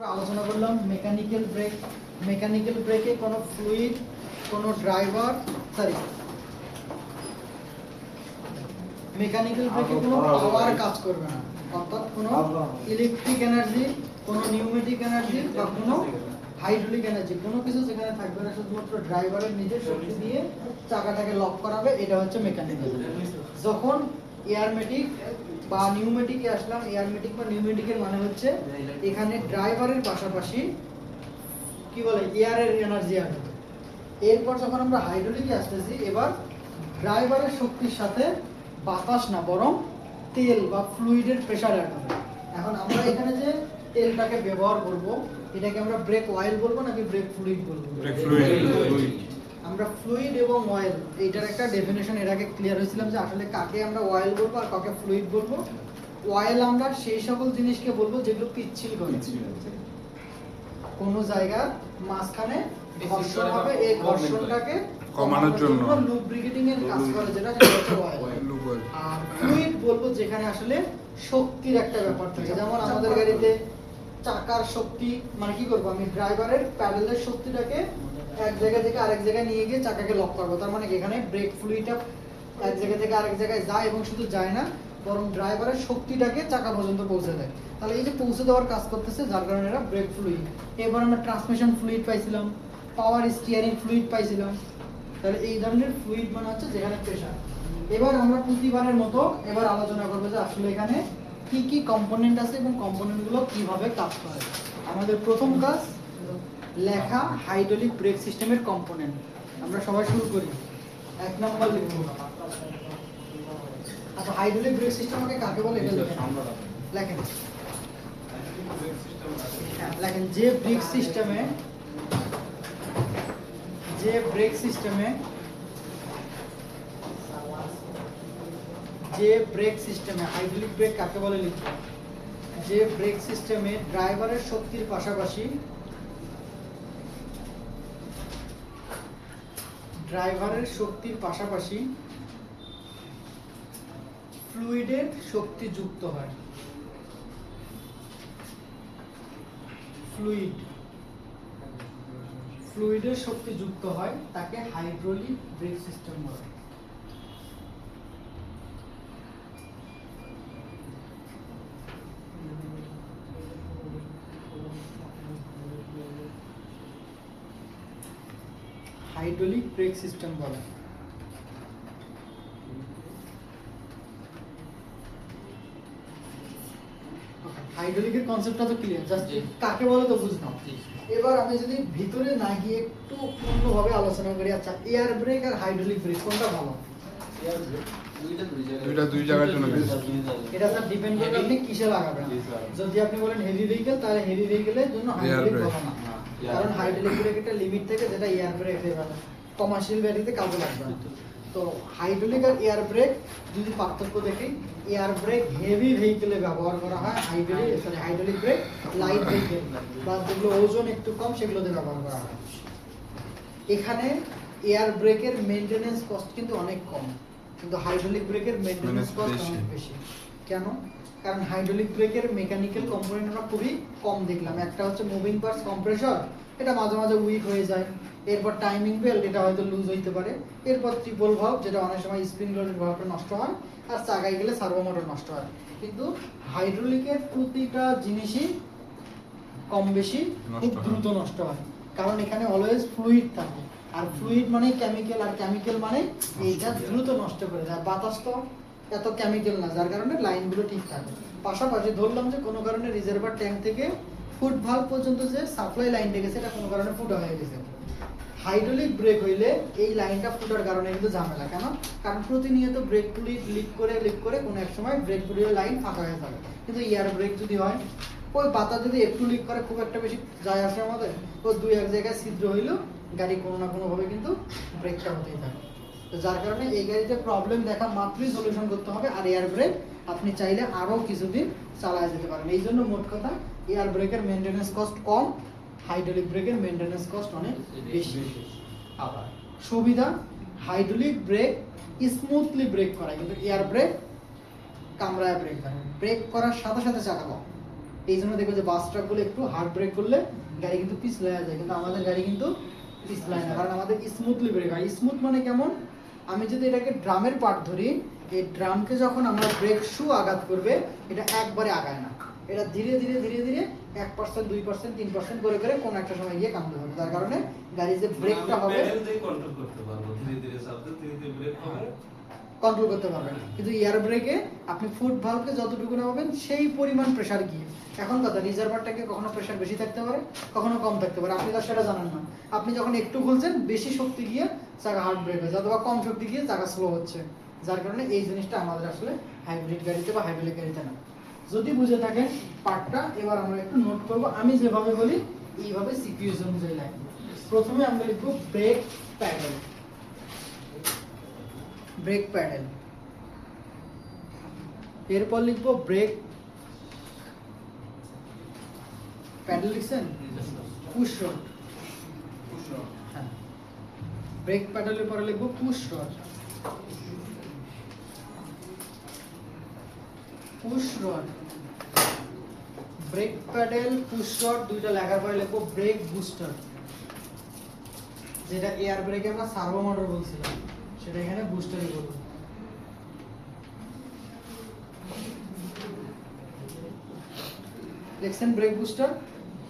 আলোচনা করলাম mechanical break. Mechanical ব্রেকে কোনো ফ্লুইড, কোনো ড্রাইভার, সরি মেকানিক্যাল ব্রেকে কোনো পাওয়ার কাজ করবে না, অর্থাৎ কোনো ইলেকট্রিক এনার্জি, কোনো নিউমেটিক এনার্জি বা কোনো হাইড্রোলিক এনার্জি কোনো কিছু সেখানে থাকবে না। শুধুমাত্র ড্রাইভারের নিজের শক্তি দিয়ে চাকাটাকে লক করাবে, এটা হচ্ছে মেকানিক্যাল। যখন এয়ারমেটিক বা নিউমেটিকে আসলাম, এয়ারমেটিক বা নিউমেটিকের মানে হচ্ছে এখানে ড্রাইভারের পাশাপাশি কি বলে এয়ারের এনার্জি আসবে। এরপর যখন আমরা হাইড্রোলিকে আসতেছি, এবার ড্রাইভারের শক্তির সাথে বাতাস না বরং তেল বা ফ্লুইডের প্রেসার অ্যাড হবে। এখন আমরা এখানে যে তেলটাকে ব্যবহার করব, এটাকে আমরা ব্রেক অয়েল বলবো নাকি ব্রেক ফ্লুইড বলবো? আমরা ফ্লুইড এবং অয়েল এইটার একটা ডেফিনেশন এর আগে ক্লিয়ার হয়েছিলাম যে আসলে কাকে আমরা অয়েল বলবো আর কাকে ফ্লুইড বলবো। অয়েল আমরা সেই সকল জিনিসকে বলবো যেগুলো পিচ্ছিল করে, কোনো জায়গার মাঝখানে ঘর্ষণ হবে, এই ঘর্ষণটাকে কমানোর জন্য লুব্রিকেটিং এর কাজ করে, যেটা হচ্ছে অয়েল। আর ফ্লুইড বলবো যেখানে আসলে শক্তির একটা ব্যাপার থাকে, যেমন আমাদের গাড়িতে চাকার শক্তি মানে কি করবো, আমি ড্রাইভারের প্যাডেলের শক্তিটাকে এক জায়গা থেকে আরেক জায়গায় নিয়ে গিয়ে চাকাকে লক করবো। তার মানে এখানে ব্রেক ফ্লুইডটা এক জায়গা থেকে আরেক জায়গায় যায় এবং শুধু যায় না বরং ড্রাইভারের শক্তিটাকে চাকা পর্যন্ত পৌঁছে দেয়। তাহলে এই যে পৌঁছে দেওয়ার কাজ করতেছে, যার কারণে এরা ব্রেক ফ্লুইড। এবার আমরা ট্রান্সমিশন ফ্লুইড পাইছিলাম, পাওয়ার স্টিয়ারিং ফ্লুইড পাইছিলাম। তাহলে এই ধরনের ফ্লুইড মানে হচ্ছে যেখানে প্রেসার। এবার আমরা প্রতিবারের মতো এবার আলোচনা করবো যে আসলে এখানে কি কি কম্পোনেন্ট আছে এবং কম্পোনেন্টগুলো কিভাবে কাজ করে। আমাদের প্রথম কাজ লেখা হাইড্রোলিক ব্রেক সিস্টেমের কম্পোনেন্ট। আমরা সবাই শুরু করি, 1 নম্বর লিখব। আচ্ছা, হাইড্রোলিক ব্রেক সিস্টেমকে কাকে বলে এটা লেখেন। লেখেন লেখেন যে ব্রেক সিস্টেমে হাইড্রোলিক ব্রেক কাকে বলে লিখব। যে ব্রেক সিস্টেমে ড্রাইভারের শক্তির পাশাপাশি ফ্লুইডের শক্তি যুক্ত হয়। ফ্লুইডের শক্তি যুক্ত হয় তাকে হাইড্রোলিক ব্রেক সিস্টেম বলে। হাইড্রোলিক ব্রেক সিস্টেম বলে। হাইড্রোলিকের কনসেপ্টটা তো ক্লিয়ার, জাস্ট কাকে বলে তো বুঝলাম। এবার আমি যদি ভিতরে না গিয়ে একটু পূর্ণভাবে আলোচনা করি, আচ্ছা এয়ার ব্রেক আর হাইড্রোলিক ব্রেক কোনটা ভালো? দুইটা দুই জায়গার জন্য এটা স্যার ডিপেন্ড করে আপনি কিসে লাগাবেন। যদি আপনি বলেন হেভি ভেহিকল, তাহলে হেভি ভেহিকলের জন্য হাইড্রোলিক ভালো না, কারণ হাইড্রোলিক ব্রেক একটা লিমিট থেকে যেটা এয়ার ব্রেক দেবে কমার্শিয়াল গাড়িতে কাজে লাগবে না। তো হাইড্রোলিক আর এয়ার ব্রেক যদি পার্থক্য দেখি, এয়ার ব্রেক হেভি ভেহিকলে ব্যবহার করা হয়, হাইড্রোলিক ব্রেক লাইট ভেহিকল বা যেগুলো ওজন একটু কম সেগুলোতে ব্যবহার করা হয়। এখানে এয়ার ব্রেকের মেইনটেনেন্স কস্ট কিন্তু অনেক কম, কিন্তু হাইড্রোলিক ব্রেকের মেইনটেনেন্স কস্ট অনেক বেশি। কেন? কারণ হাইড্রোলিক ব্রেকের মেকানিক্যাল কম্পোনেন্ট আমরা খুবই কম দেখলাম। একটা হচ্ছে মুভিং পার্টস কম্প্রেসর, এটা মাঝে মাঝে উইক হয়ে যায়। এরপর টাইমিং বেল্ট, এটা হয়তো লুজ হইতে পারে। এরপর ট্রিপল ভালভ, যেটা অনেক সময় স্প্রিং লোডেড ভালভটা নষ্ট হয়, আর চাকায় গেলে সার্ভো মোটর নষ্ট হয়। কিন্তু হাইড্রোলিকের প্রতিটা জিনিসই কম বেশি খুব দ্রুত নষ্ট হয়, কারণ এখানে অলওয়েজ ফ্লুইড থাকে। আর ফ্লুইড মানে কেমিক্যাল, আর কেমিক্যাল মানে এইটা দ্রুত নষ্ট করে দেয়। বাতাস তো এত কেমিক্যাল না, যার কারণে লাইনগুলো ঠিক থাকে। পাশাপাশি ধরলাম যে কোনো কারণে রিজার্ভার ট্যাঙ্ক থেকে ফুট ভালভ পর্যন্ত যে সাপ্লাই লাইনটা গেছে, এটা কোনো কারণে ফুটা হয়ে গেছে। হাইড্রোলিক ব্রেক হইলে এই লাইনটা ফুটার কারণে কিন্তু ঝামেলা। কেন? কারণ প্রতিনিয়ত ব্রেক ফ্লুইড লিক করে কোনো এক সময় ব্রেক ফ্লুইডের লাইন ফাঁকা হয়ে যাবে। কিন্তু এয়ার ব্রেক যদি হয়, ওই বাতাস যদি একটু লিক করে, খুব একটা বেশি যায় আসে আমাদের, তো 2-1 জায়গায় ছিদ্র হইলেও গাড়ি কোনো না কোনোভাবে কিন্তু ব্রেকটা হতেই থাকে। তো যার কারণে এই গাড়িতে প্রবলেম দেখা মাত্রই সলিউশন করতে হবে। আর এয়ার ব্রেক আপনি চাইলে আরও কিছুদিন চালায় যেতে পারেন। এই জন্য মোট কথা এয়ার ব্রেকের মেইনটেনেন্স কস্ট কম, হাইড্রোলিক ব্রেকের মেইনটেনেন্স কস্ট অনেক বেশি। আবার সুবিধা, হাইড্রোলিক ব্রেক স্মুথলি ব্রেক করায়, কিন্তু এয়ার ব্রেক কামড়ায় ব্রেক করে। ব্রেক করার সাথে সাথে চাকা লক, এই জন্য দেখো যে বাস ট্রাকগুলো একটু হার্ড ব্রেক করলে গাড়ি কিন্তু পিছলায় যায়, কিন্তু আমাদের গাড়ি কিন্তু পিছলায় না, কারণ আমাদের স্মুথলি ব্রেক হয়। স্মুথ মানে কেমন, আমি যদি এটাকে ড্রামের পার্ট ধরি, এই ড্রামকে যখন আমরা ব্রেক শু আঘাত করবে এটা একবারে আগায় না, এটা ধীরে ধীরে ধীরে ধীরে 1% 2% 3% করে করে কোন একটা সময় গিয়ে কামড়ে হবে, যার কারণে গাড়ি যে ব্রেকটা হবে কন্ট্রোল করতে পারবো, ধীরে ধীরে শব্দ ধীরে ধীরে ব্রেক হবে, কন্ট্রোল করতে পারবেন। কিন্তু এয়ার ব্রেকে আপনি ফুট ভালভকে যতটুকু নামাবেন সেই পরিমাণ প্রেসার গিয়ে, এখন কথা রিজার্ভারটাকে কখনো প্রেসার বেশি থাকতে পারে, কখনো কম থাকতে পারে, আপনি তো সেটা জানেন না। আপনি যখন একটু খুলছেন বেশি শক্তি গিয়ে চাকা হার্ড ব্রেক হয়েছে, অথবা কম শক্তি গিয়ে চাকা স্লো হচ্ছে, যার কারণে এই জিনিসটা আমাদের আসলে হাইব্রিড গাড়িতে বা হাইব্রিড গাড়িতে না। যদি বুঝে থাকেন পার্টটা, এবার আমরা একটু নোট করব। আমি যেভাবে বলি এইভাবে সিপিইউ অনুযায়ী লাগবে। প্রথমে আমরা লিখব ব্রেক প্যাডেল, ব্রেক প্যাডেল, এরপর লিখব ব্রেক প্যাডেল, লিখছেন পুশ রড, হ্যাঁ ব্রেক প্যাডেলের পরে লিখব push rod, push rod, brake pedal push rod দুইটা লেখার পরে লিখব ব্রেক বুস্টার, যেটা এয়ার ব্রেকে আমরা সার্ভো মোটর বলছিলাম সেটা এখানে বুস্টারই বলবো। দেখছেন ব্রেক বুস্টার,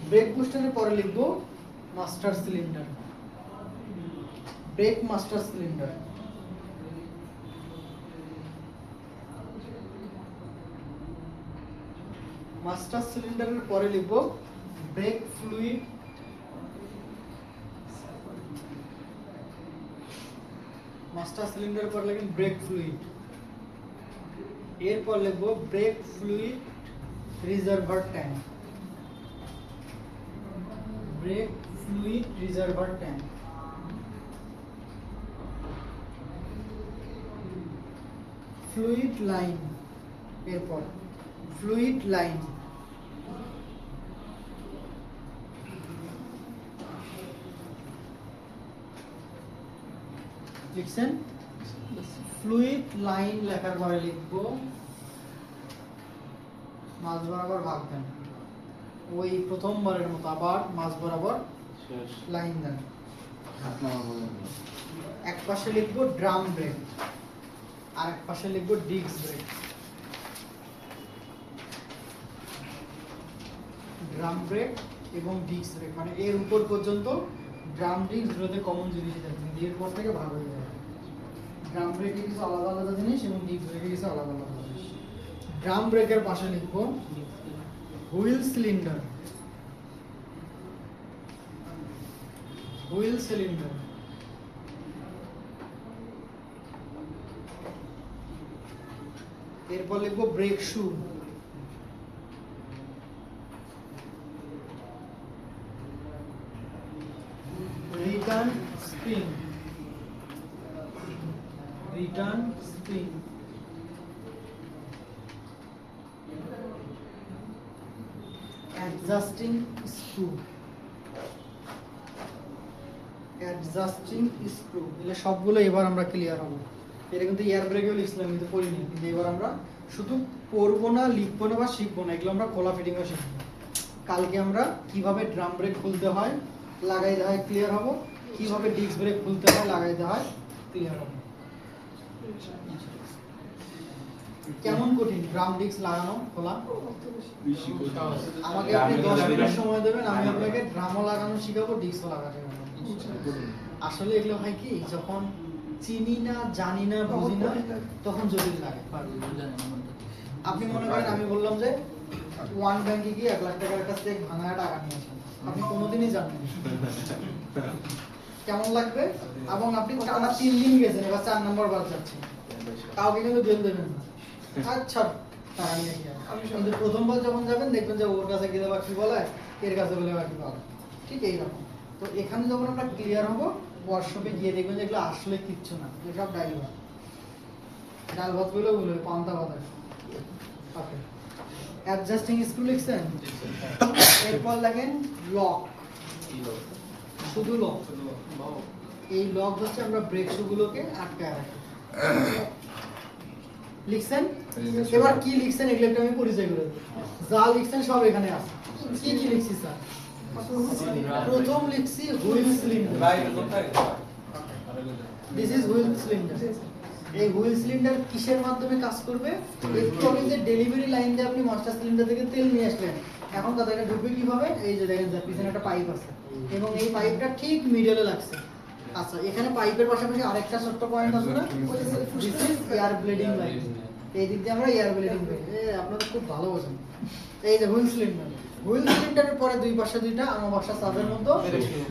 ব্রেক বুস্টারের পরে লিখব master cylinder, break master cylinder, master সিলিন্ডারের পরে লিখব ব্রেক ফ্লুইড, মাস্টার সিলিন্ডারের পরে লিখবেন ব্রেক ফ্লুইড, এরপর লিখব break fluid reservoir tank, break fluid reservoir tank, fluid line, এরপর ফ্লুইড লাইন, লিখছেন ফ্লুইড লাইন লেখার পরে লিখব মাঝ বরাবর ভাগ দেন, ওই প্রথমবারের মতো আবার মাঝ বরাবর লাইন দেন। এক পাশে লিখব ড্রাম ব্রেক, আর এক পাশে লিখব ডিস্ক ব্রেক, ড্রাম ব্রেক এবং ডিস্ক ব্রেক, মানে এর উপর পর্যন্ত ড্রাম ডিস্ক দুটোতে কমন জিনিস থাকে, কিন্তু এরপর থেকে ভাগ হয়ে যাবে। ড্রাম ব্রেকে কিছু আলাদা আলাদা জিনিস এবং ডিস্ক ব্রেকে কিছু আলাদা আলাদা জিনিস। ড্রাম ব্রেকের পাশে লিখব হুইল সিলিন্ডার, হুইল সিলিন্ডার, এরপর লিখব brake shoe, return spring, return spring, adjusting screw, adjusting screw, এগুলো সবগুলো এবার আমরা ক্লিয়ার হব। এটা কিন্তু এয়ার ব্রেকেও লিখছিলাম কিন্তু পড়িনি, কিন্তু এবার আমরা শুধু পড়বো না, লিখবো না বা শিখবো না, এগুলো আমরা খোলা ফিটিংও শিখবো। কালকে আমরা কিভাবে ড্রাম ব্রেক খুলতে হয় লাগাইতে হয় ক্লিয়ার হব, কিভাবে ডিস্ক ব্রেক খুলতে হয় লাগাইতে হয় ক্লিয়ার হব। কেমন কঠিন ড্রাম ডিস্ক লাগানো খোলা? আমাকে আপনি 10 মিনিট সময় দেবেন, আমি আপনাকে ড্রামও লাগানো শিখাবো, ডিস্কও লাগাতে হবে। আসলে এগুলো হয় কি, যখন চিনি না, জানি না, বুঝি না, তখন জটিল লাগে। আপনি মনে করেন আমি বললাম যে ওয়ান ব্যাংকে গিয়ে 1 লাখ টাকার কাছ থেকে ভাঙা টাকা নিয়ে আসেন, আপনি কোনোদিনই জানেন কেমন লাগবে, এবং আপনি টানা 3 দিন গেছেন, এবার 4 নম্বর বার যাচ্ছেন, কাউকে কিন্তু বেল দেবেন না, আচ্ছা টাকা নিয়ে গিয়ে। কিন্তু প্রথমবার যখন যাবেন দেখবেন যে ওর কাছে গেলে বা কি বলে, এর কাছে বলে বা কি বলে, ঠিক এইরকম। তো এখানে যখন আমরা ক্লিয়ার হবো, ওয়ার্কশপে গিয়ে দেখবেন যে এগুলো আসলে কিচ্ছু না, এসব ডাল ভাত, ডাল ভাত বলেও বলবে পান্তা ভাত। ওকে, অ্যাডজাস্টিং স্ক্রু লিখছেন, এরপর লাগেন লক, শুধু লক। এই লক হচ্ছে আমরা ব্রেক শুগুলোকে আটকায় রাখি। লিখছেন? এবার কি লিখছেন এগুলো একটু আমি পরিচয় করে দিই। যা লিখছেন সব এখানে আছে। কি কি লিখছি স্যার? প্রথম লিখছি wheel cylinder. This is wheel cylinder. এই হুইল সিলিন্ডার কিসের মাধ্যমে কাজ করবে? একটু আগে যে ডেলিভারি লাইন দিয়ে আপনি মাস্টার সিলিন্ডার থেকে তেল নিয়ে আসলেন, এখন কথা এটা ঢুকবে কিভাবে? এই যে দেখেন পিছনে একটা পাইপ আছে এবং এই পাইপটা ঠিক মিডলে লাগছে। আচ্ছা, এখানে পাইপের পাশাপাশি আরেকটা ছোট্ট পয়েন্ট আছে না, this is air bleeding line. এই দিক দিয়ে আমরা এয়ার ব্লিডিং পাই। আপনারা খুব ভালো বোঝেন। এই যে হুইল সিলিন্ডার, হুইল সিলিন্ডারের পরে দুই পাশে দুইটা আমাবাসা সাবের মতো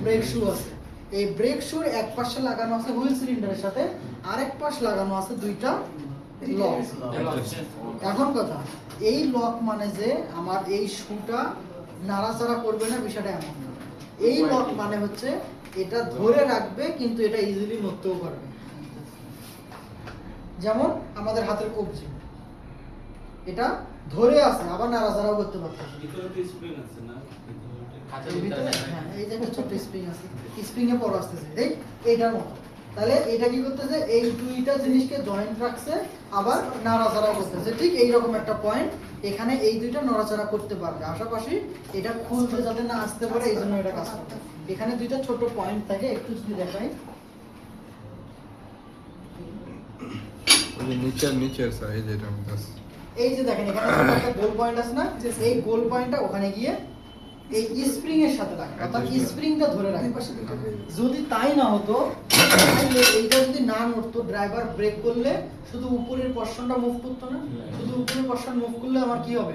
ব্রেক শু আছে। এই ব্রেক শুর এক পাশে লাগানো আছে হুইল সিলিন্ডারের সাথে, আরেক পাশ লাগানো আছে দুইটা লক। এখন কথা, এই লক মানে যে আমার এই শুটা নাড়াচাড়া করবে না, বিষয়টা এমন না। এই লক মানে হচ্ছে এটা ধরে রাখবে কিন্তু এটা ইজিলি নড়তেও পারবে। যেমন আমাদের হাতের কবজি, এটা ধরে আছে আবার নাড়াচাড়াও করতে পারবে। ভিতরে তো স্প্রিং আছে না? হ্যাঁ, এই যে একটা ছোট স্প্রিং আছে, স্প্রিং এ পর আসতেছে এইটার মতো। তাহলে এটা কি করতেছে? এই দুইটা জিনিসকে জয়েন্ট রাখছে, আবার নাড়াচাড়া করতেছে। ঠিক এই রকম একটা পয়েন্ট, এখানে এই দুইটা নড়াচড়া করতে পারবে। আশাপাশি এটা খুলতে যাতে না আসতে পারে, এই জন্য এটা কাজ করবে। এখানে দুইটা ছোট পয়েন্ট থাকে, একটু যদি দেখাই। ওই যে নিচের স্যার, এই যে এটা আছে। এই যে দেখেন এখানে ছোট একটা গোল পয়েন্ট আছে না, এই গোল পয়েন্টটা ওখানে গিয়ে এই স্প্রিং এর সাথে লাগে, অর্থাৎ স্প্রিংটা ধরে রাখে। যদি তাই না হতো, তাহলে এইটা যদি না নড়তো, ড্রাইভার ব্রেক করলে শুধু উপরের পোরশনটা মুভ করতো না, শুধু উপরের পোরশন মুভ করলে আমার কি হবে?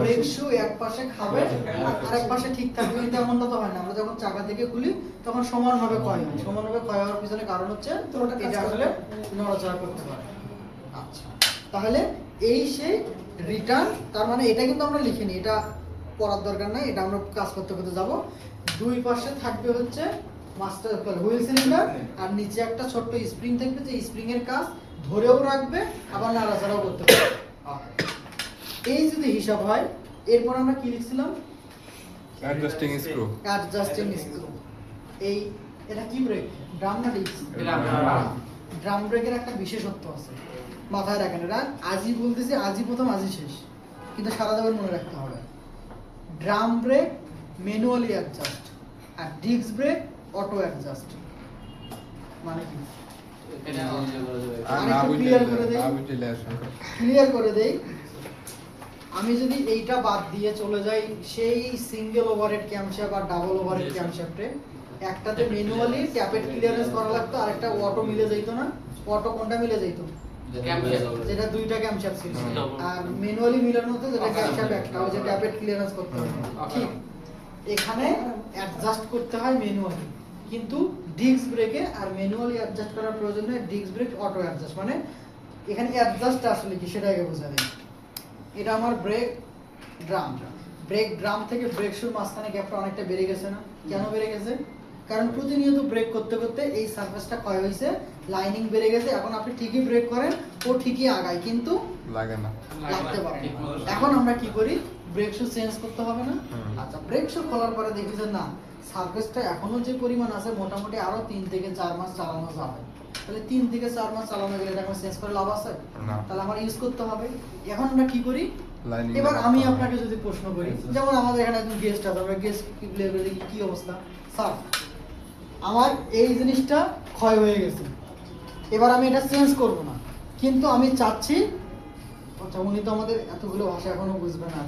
ব্রেক শু এক পাশে খাবে আর আরেক পাশে ঠিক থাকবে। কিন্তু এমনটা তো হয় না। আমরা যখন চাকা থেকে খুলি তখন সমানভাবে ক্ষয় হয়। সমানভাবে ক্ষয় হওয়ার পিছনে কারণ হচ্ছে এটা আসলে নড়াচড়া করতে পারে। আচ্ছা, তাহলে এই সেই রিটার্ন, তার মানে এটা কিন্তু আমরা লিখিনি, এটা পড়ার দরকার নাই, এটা আমরা কাজ করতে করতে যাব। দুই পাশে থাকবে হচ্ছে মাস্টার হুইল সিলিন্ডার, আর নিচে একটা ছোট্ট স্প্রিং থাকবে, যে স্প্রিং এর কাজ ধরেও রাখবে আবার নাড়াচাড়াও করতে পারবে। এই যদি হিসাব হয়, এরপর আমরা কি লিখছিলাম? Adjusting screw. Adjusting screw. এই এটা কি ব্রেক? ড্রাম না ডিস্ক? ড্রাম ব্রেকের একটা বিশেষত্ব আছে, মাথায় রাখেন। এটা আজই বলতেছি, আজই প্রথম আজই শেষ, কিন্তু সারা জীবন মনে রাখতে হবে। ড্রাম ব্রেক ম্যানুয়ালি অ্যাডজাস্ট আর ডিস্ক ব্রেক অটো অ্যাডজাস্ট। মানে কি? ক্লিয়ার করে দেই। আমি যদি এইটা বাদ দিয়ে চলে যাই সেই সিঙ্গেল ওভারহেড ক্যামশ্যাফট আর ডাবল ওভারহেড ক্যামশ্যাফটে, একটাতে ম্যানুয়ালি ট্যাপেট ক্লিয়ারেন্স করা লাগতো, আর একটা অটো মিলে যাইতো না? অটো কোনটা মিলে যাইতো? যেটা দুইটা ক্যামশ্যাফট ছিল। আর ম্যানুয়ালি মিলানো হতো যেটা ক্যামশ্যাফট একটা, ওই যে ট্যাপেট ক্লিয়ারেন্স করতে হয়। ঠিক এখানে অ্যাডজাস্ট করতে হয় ম্যানুয়ালি, কিন্তু ডিস্ক ব্রেকে আর ম্যানুয়ালি অ্যাডজাস্ট করার প্রয়োজন নেই। Disc brake auto adjust. মানে এখানে অ্যাডজাস্ট আসলে কি সেটা আগে বোঝা যায়। এটা আমার ব্রেক ড্রাম, ব্রেক ড্রাম থেকে ব্রেক শুর মাঝখানে গ্যাপটা অনেকটা বেড়ে গেছে না? কেন বেড়ে গেছে? কারণ প্রতিনিয়ত ব্রেক করতে করতে এই সারফেসটা ক্ষয় হয়েছে, লাইনিং বেড়ে গেছে। এখন আপনি ঠিকই ব্রেক করেন, ও ঠিকই আগায়, কিন্তু লাগে না, লাগতে পারে না। এখন আমরা কি করি? ব্রেক শু চেঞ্জ করতে হবে না? আচ্ছা, ব্রেক শু খোলার পরে দেখি যে না, সারফেসটা এখনো যে পরিমাণ আছে মোটামুটি আরো 3 থেকে 4 মাস চালানো যাবে। তাহলে 3 থেকে 4 মাস চালানো গেলে এটা চেঞ্জ করে লাভ আছে? তাহলে আমার ইউজ করতে হবে। এখন আমরা কি করি? এবার আমি আপনাকে যদি প্রশ্ন করি, যেমন আমাদের এখানে একজন গেস্ট আছে, আমরা গেস্ট কি অবস্থা? স্যার, আমার এই জিনিসটা ক্ষয় হয়ে গেছে, এবার আমি এটা চেঞ্জ করব না, কিন্তু আমি চাচ্ছি, আচ্ছা উনি তো আমাদের এতগুলো ভাষা এখনো বুঝবেন না।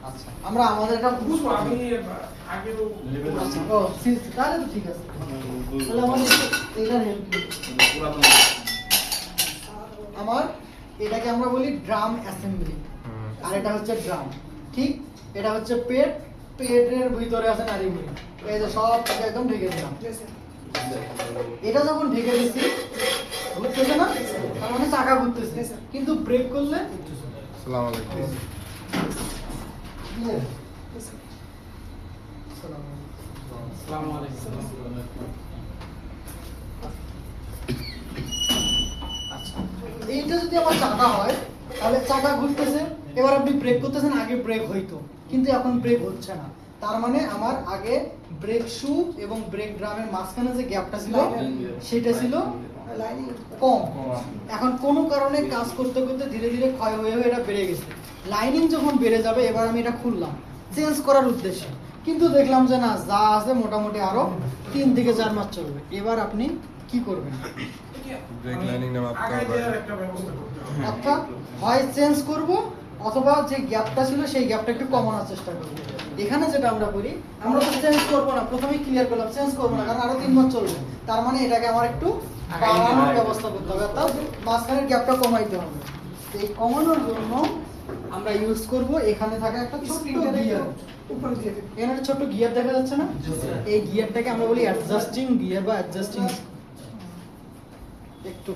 আচ্ছা, আমরা আমাদের এটা বুঝবো, আমি আগেও আচ্ছা, ও তাহলে তো ঠিক আছে। তাহলে আমাদের এইটার হেল্প আমার এটাকে আমরা বলি ড্রাম অ্যাসেম্বলি, আর এটা হচ্ছে ড্রাম। ঠিক, এটা হচ্ছে পেট, পেটের ভিতরে আছে নাড়িভুঁড়ি, এই যে সব একদম ঢেকে দিলাম। এটা যখন ঢেকে দিচ্ছি ঘুরতেছে না, তার মানে চাকা ঘুরতেছে, কিন্তু ব্রেক করলে আসসালামু আলাইকুম। এইটা যদি আমার চাকা হয়, তাহলে চাকা ঘুরতেছে, এবার আপনি ব্রেক করতেছেন, আগে ব্রেক হইতো কিন্তু এখন ব্রেক হচ্ছে না। তার মানে আমার আগে ব্রেক শু এবং ব্রেক ড্রামের মাঝখানে যে গ্যাপটা ছিল সেটা ছিল কম। এখন কোনো কারণে কাজ করতে করতে ধীরে ধীরে ক্ষয় হয়ে হয়ে এটা বেড়ে গেছে। লাইনিং যখন বেড়ে যাবে, এবার আমি এটা খুললাম চেঞ্জ করার উদ্দেশ্যে, কিন্তু দেখলাম যে না, যা আছে মোটামুটি আরো 3 থেকে 4 মাস চলবে। এবার আপনি কি করবেন? ব্রেক লাইনিং নাম আপনার অর্থাৎ হয় চেঞ্জ করব, অথবা যে গ্যাপটা ছিল সেই গ্যাপটা একটু কমানোর চেষ্টা করব। এখানে যেটা আমরা করি, আমরা তো চেঞ্জ করবো না, প্রথমেই ক্লিয়ার করলাম চেঞ্জ করবো না, কারণ আরো 3 মাস চলবে। তার মানে এটাকে আমার একটু বাড়ানোর ব্যবস্থা করতে হবে, অর্থাৎ মাঝখানের গ্যাপটা কমাইতে হবে। তো এই কমানোর জন্য আমরা ইউজ করব এখানে থাকা একটা ছোট্ট গিয়ার। এখানে একটা ছোট্ট গিয়ার দেখা যাচ্ছে না? এই গিয়ারটাকে আমরা বলি অ্যাডজাস্টিং গিয়ার বা অ্যাডজাস্টিং একটু